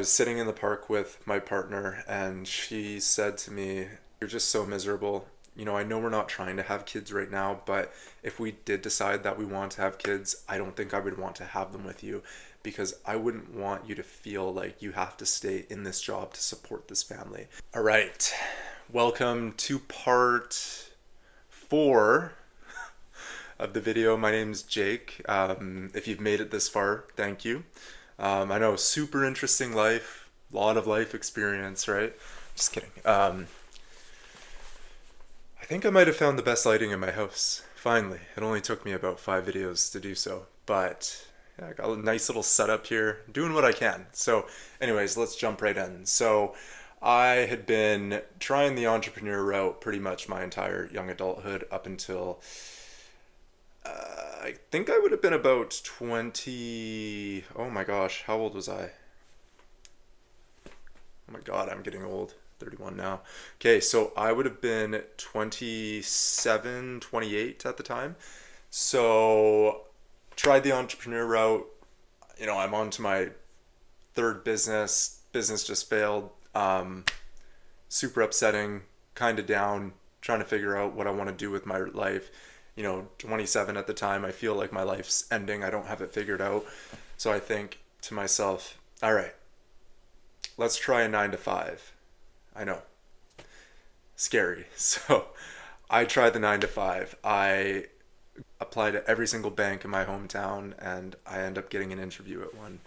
I was sitting in the park with my partner and she said to me, "You're just so miserable. I know we're not trying to have kids right now, but if we did decide that we want to have kids, I don't think I would want to have them with you because I wouldn't want you to feel like you have to stay in this job to support this family." All right, welcome to part 4 of the video. My name's Jake. If you've made it this far, thank you. I know, super interesting life, a lot of life experience, right? Just kidding. I think I might have found the best lighting in my house. Finally, it only took me about 5 videos to do so, but yeah, I got a nice little setup here, doing what I can. So, anyways, let's jump right in. So, I had been trying the entrepreneur route pretty much my entire young adulthood up until I think I would have been about 20. Oh my gosh, how old was I? Oh my god, I'm getting old. 31 now. Okay, so I would have been 27, 28 at the time. So, tried the entrepreneur route. I'm on to my third business. Business just failed. Super upsetting, kind of down, trying to figure out what I want to do with my life. 27 at the time, I feel like my life's ending. I don't have it figured out. So I think to myself, all right, let's try a 9 to 5. I know, scary. So I tried the 9 to 5. I applied at every single bank in my hometown and I end up getting an interview at one.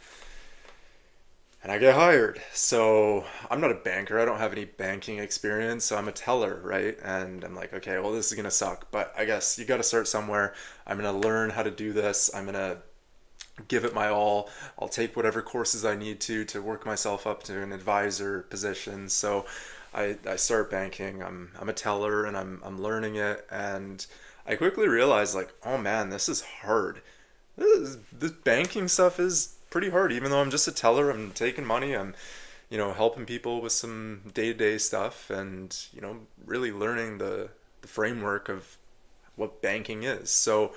And I get hired. So I'm not a banker. I don't have any banking experience. So I'm a teller, right? And I'm like, okay, well, this is going to suck. But I guess you got to start somewhere. I'm going to learn how to do this. I'm going to give it my all. I'll take whatever courses I need to work myself up to an advisor position. So I start banking. I'm a teller and I'm learning it. And I quickly realized, like, oh man, this is hard. This banking stuff is pretty hard. Even though I'm just a teller, I'm taking money. I'm, helping people with some day-to-day stuff, and really learning the framework of what banking is. So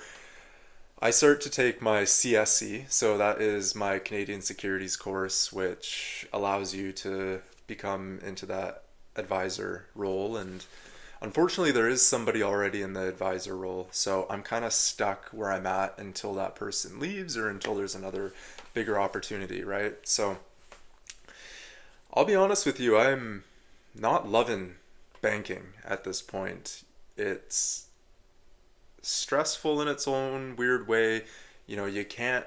I start to take my CSC. So that is my Canadian Securities course, which allows you to become into that advisor role. And unfortunately, there is somebody already in the advisor role, so I'm kind of stuck where I'm at until that person leaves or until there's another bigger opportunity, right? So I'll be honest with you, I'm not loving banking at this point. It's stressful in its own weird way. You can't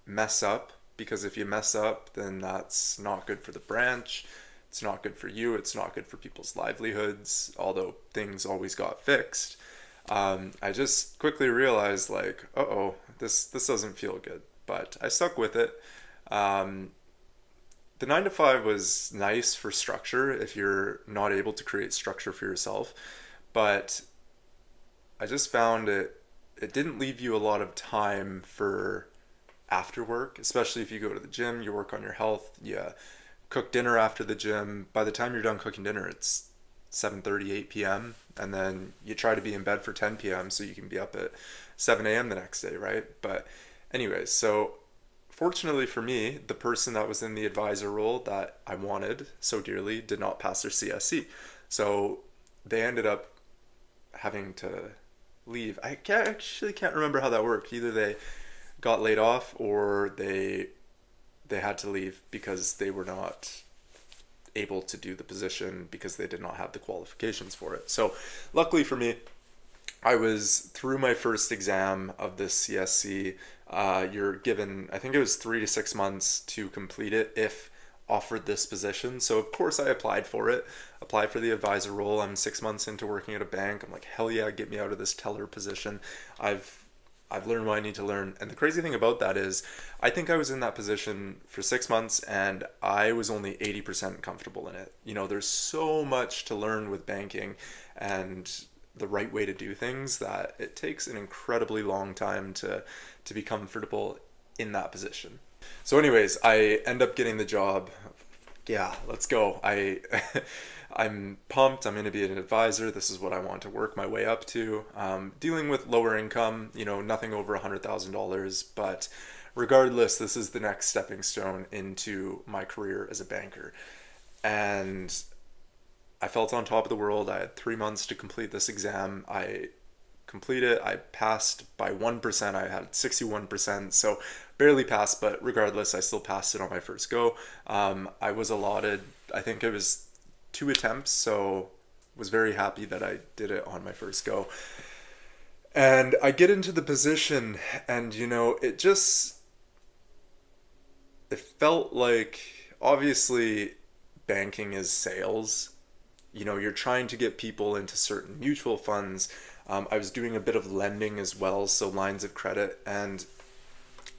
mess up because if you mess up, then that's not good for the branch. It's not good for you. It's not good for people's livelihoods, although things always got fixed. I just quickly realized, like, uh-oh, this doesn't feel good. But I stuck with it. Um, the 9 to 5 was nice for structure if you're not able to create structure for yourself. But I just found it didn't leave you a lot of time for after work, especially if you go to the gym, you work on your health, you cook dinner after the gym. By the time you're done cooking dinner, it's 7:30, 8 p.m. And then you try to be in bed for 10 p.m. so you can be up at 7 a.m. the next day, right? But anyways, so fortunately for me, the person that was in the advisor role that I wanted so dearly did not pass their CSC. So they ended up having to leave. Actually can't remember how that worked. Either they got laid off or they had to leave because they were not able to do the position because they did not have the qualifications for it. So luckily for me, I was through my first exam of this CSC. You're given, I think it was 3 to 6 months to complete it if offered this position. So of course I applied for it, applied for the advisor role. I'm 6 months into working at a bank. I'm like, hell yeah, get me out of this teller position. I've learned what I need to learn. And the crazy thing about that is I think I was in that position for 6 months and I was only 80% comfortable in it. There's so much to learn with banking and the right way to do things that it takes an incredibly long time to be comfortable in that position. So anyways, I end up getting the job. Yeah, let's go. I'm pumped. I'm going to be an advisor. This is what I want to work my way up to. Dealing with lower income, nothing over $100,000, but regardless, this is the next stepping stone into my career as a banker. And I felt on top of the world. I had 3 months to complete this exam. I completed it. I passed by 1%. I had 61%, so barely passed, but regardless, I still passed it on my first go. I was allotted, I think it was 2 attempts, so was very happy that I did it on my first go. And I get into the position, and it felt like, obviously, banking is sales. You're trying to get people into certain mutual funds. I was doing a bit of lending as well, so lines of credit. And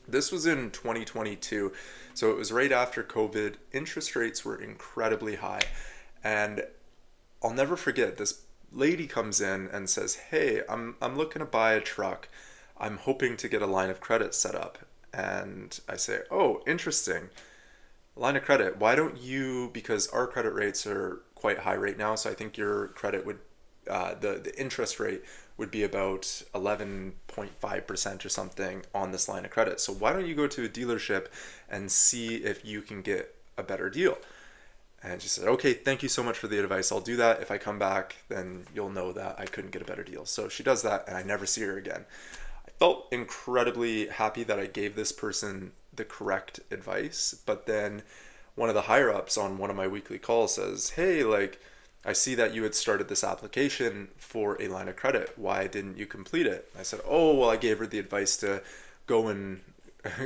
this was in 2022. So it was right after COVID. Interest rates were incredibly high. And I'll never forget, this lady comes in and says, "Hey, I'm looking to buy a truck. I'm hoping to get a line of credit set up." And I say, "Oh, interesting. Line of credit. Why don't you, because our credit rates are quite high right now, so I think your credit would, the interest rate would be about 11.5% or something on this line of credit. So why don't you go to a dealership and see if you can get a better deal?" And she said, "Okay, thank you so much for the advice. I'll do that. If I come back, then you'll know that I couldn't get a better deal." So she does that, and I never see her again. I felt incredibly happy that I gave this person the correct advice, but then one of the higher ups on one of my weekly calls says, "Hey, like, I see that you had started this application for a line of credit. Why didn't you complete it?" I said, "Oh, well, I gave her the advice to go and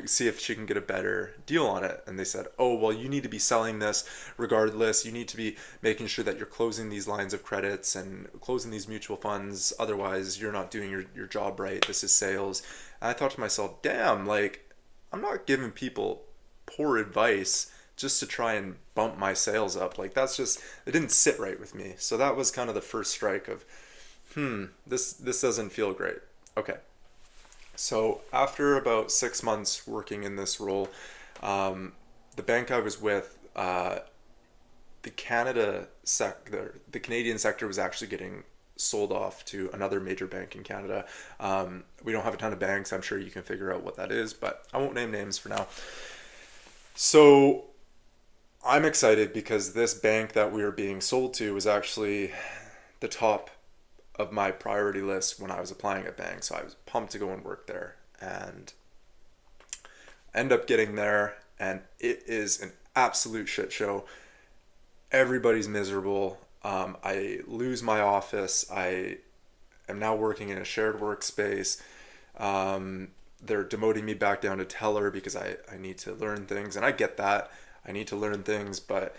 see if she can get a better deal on it." And they said, "Oh, well, you need to be selling this regardless. You need to be making sure that you're closing these lines of credits and closing these mutual funds. Otherwise, you're not doing your job right. This is sales." And I thought to myself, damn, like, I'm not giving people poor advice just to try and bump my sales up. Like, that's just, it didn't sit right with me. So that was kind of the first strike of, this doesn't feel great. Okay. So after about 6 months working in this role, the bank I was with, the Canadian sector was actually getting sold off to another major bank in Canada. We don't have a ton of banks. I'm sure you can figure out what that is, but I won't name names for now. So I'm excited because this bank that we were being sold to was actually the top of my priority list when I was applying at banks. So I was pumped to go and work there, and end up getting there, and it is an absolute shit show. Everybody's miserable. I lose my office. I am now working in a shared workspace. They're demoting me back down to teller because I need to learn things, and I get that. I need to learn things, but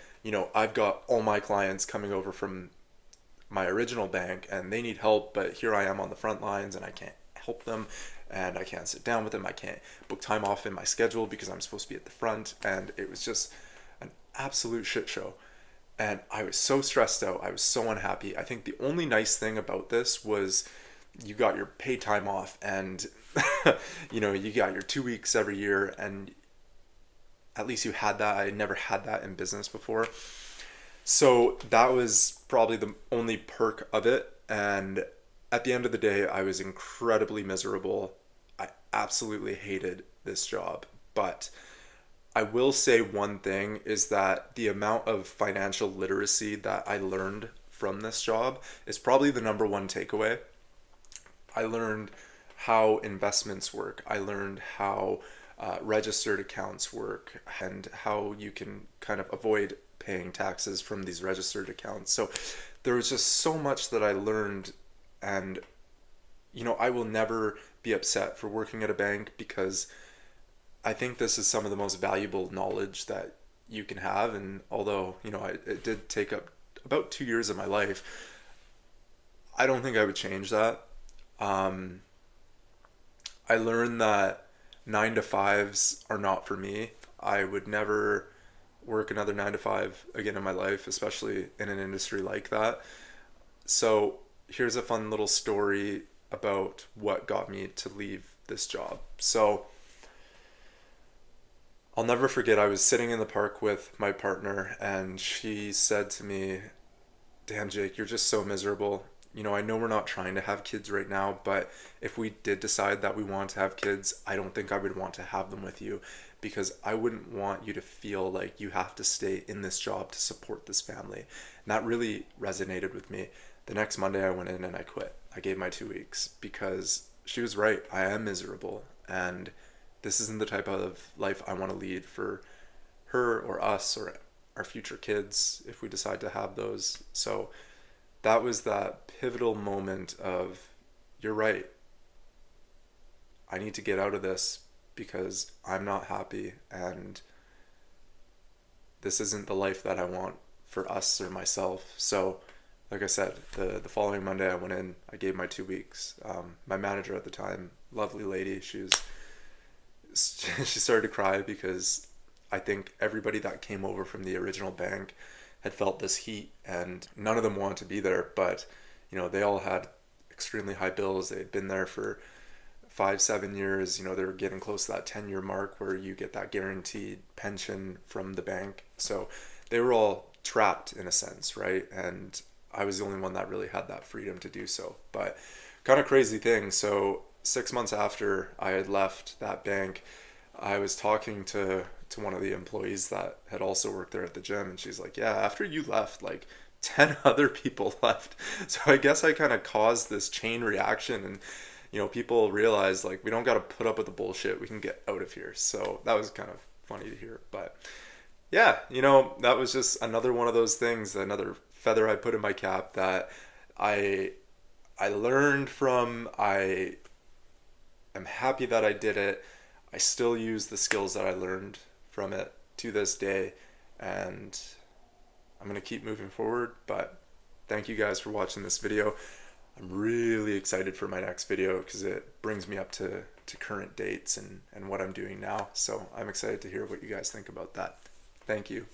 I've got all my clients coming over from my original bank and they need help, but here I am on the front lines and I can't help them, and I can't sit down with them. I can't book time off in my schedule because I'm supposed to be at the front, and it was just an absolute shit show. And I was so stressed out. I was so unhappy. I think the only nice thing about this was you got your paid time off, and you got your 2 weeks every year, and at least you had that. I never had that in business before. So that was probably the only perk of it. And at the end of the day, I was incredibly miserable. I absolutely hated this job. But I will say one thing is that the amount of financial literacy that I learned from this job is probably the number one takeaway. I learned how investments work. I learned how registered accounts work and how you can kind of avoid paying taxes from these registered accounts. So there was just so much that I learned, and I will never be upset for working at a bank because I think this is some of the most valuable knowledge that you can have. And although it did take up about 2 years of my life, I don't think I would change that. Um, I learned that 9 to 5s are not for me. I would never work another 9 to 5 again in my life, especially in an industry like that. So here's a fun little story about what got me to leave this job. So I'll never forget, I was sitting in the park with my partner, and she said to me, "Damn, Jake, you're just so miserable. I know we're not trying to have kids right now, but if we did decide that we want to have kids, I don't think I would want to have them with you, because I wouldn't want you to feel like you have to stay in this job to support this family. And that really resonated with me. The next Monday I went in and I quit. I gave my 2 weeks because she was right. I am miserable, and this isn't the type of life I want to lead for her or us or our future kids if we decide to have those. So that was that pivotal moment of, you're right. I need to get out of this because I'm not happy, and this isn't the life that I want for us or myself. So, like I said, the following Monday I went in, I gave my 2 weeks. My manager at the time, lovely lady, she started to cry because I think everybody that came over from the original bank had felt this heat, and none of them wanted to be there, but they all had extremely high bills. They had been there for 5-7 years. They were getting close to that 10-year mark where you get that guaranteed pension from the bank. So they were all trapped in a sense, right? And I was the only one that really had that freedom to do so. But kind of crazy thing. So 6 months after I had left that bank, I was talking to one of the employees that had also worked there at the gym, and she's like, yeah, after you left, like 10 other people left. So I guess I kind of caused this chain reaction, and people realized, like, we don't got to put up with the bullshit, we can get out of here. So that was kind of funny to hear. But yeah, that was just another one of those things, another feather I put in my cap that I I learned from. I am happy that I did it. I still use the skills that I learned from it to this day, and I'm going to keep moving forward. But thank you guys for watching this video. I'm really excited for my next video because it brings me up to current dates and what I'm doing now. So I'm excited to hear what you guys think about that. Thank you.